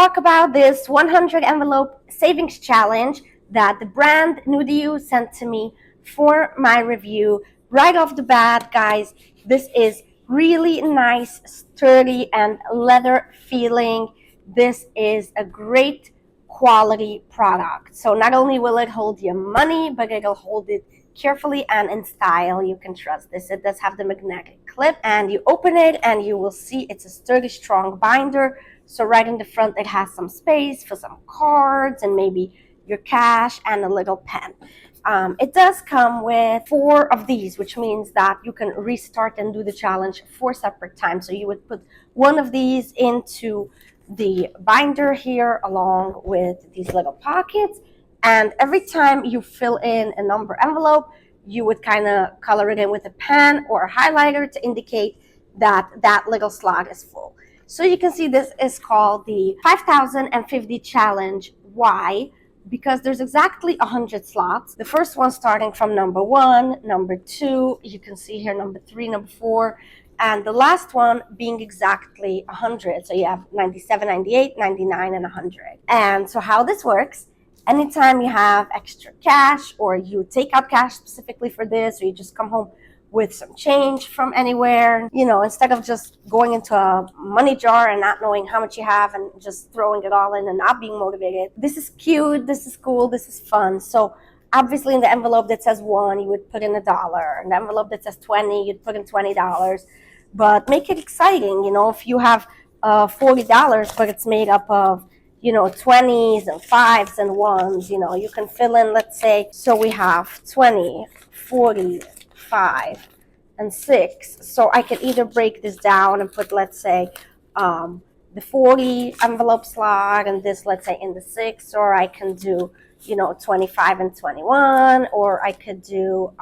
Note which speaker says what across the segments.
Speaker 1: talk about this 100 envelope savings challenge that the brand Nudiu sent to me for my review. Right off the bat, guys, this is really nice, sturdy, and leather feeling. This is a great quality product. So not only will it hold your money, but it'll hold it carefully and in style. You can trust this. It does have the magnetic clip, and you open it and you will see it's a sturdy, strong binder. So right in the front it has some space for some cards and maybe your cash and a little pen. It does come with 4 of these, which means that you can restart and do the challenge 4 separate times. So you would put one of these into the binder here along with these little pockets, and every time you fill in a number envelope, you would kind of color it in with a pen or a highlighter to indicate that that little slot is full. So you can see this is called the 5050 challenge. Why? Because there's exactly 100 slots. The first one starting from number 1, number 2, you can see here number 3, number 4, and the last one being exactly 100. So you have 97, 98, 99, and 100. And so how this works, anytime you have extra cash or you take out cash specifically for this, or you just come home with some change from anywhere, instead of just going into a money jar and not knowing how much you have and just throwing it all in and not being motivated, this is cute, this is cool, this is fun. So obviously in the envelope that says 1, you would put in $1. In the envelope that says 20, you'd put in $20. But make it exciting. If you have $40, but it's made up of 20s and 5s and 1s, you can fill in, let's say, so we have 20, 40, 5, and 6. So I could either break this down and put, let's say, the 40 envelope slot and this, let's say, in the 6, or I can do 25 and 21, or I could do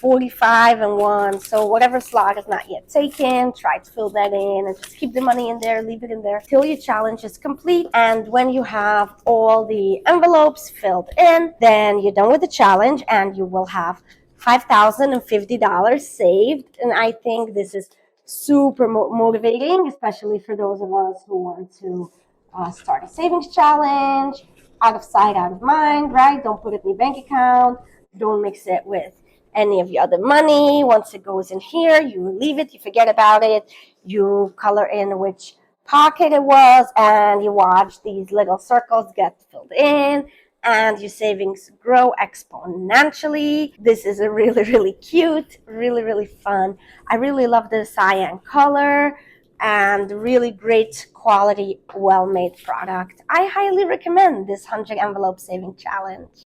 Speaker 1: 45 and 1. So whatever slot is not yet taken, try to fill that in and just keep the money in there, leave it in there till your challenge is complete. And when you have all the envelopes filled in, then you're done with the challenge and you will have $5,050 saved. And I think this is super motivating, especially for those of us who want to start a savings challenge. Out of sight, out of mind, right? Don't put it in your bank account. Don't mix it with any of your other money. Once it goes in here, you leave it, you forget about it, you color in which pocket it was, and you watch these little circles get filled in, and your savings grow exponentially. This is a really, really cute, really, really fun. I really love the cyan color and really great quality, well-made product. I highly recommend this 100 envelope saving challenge.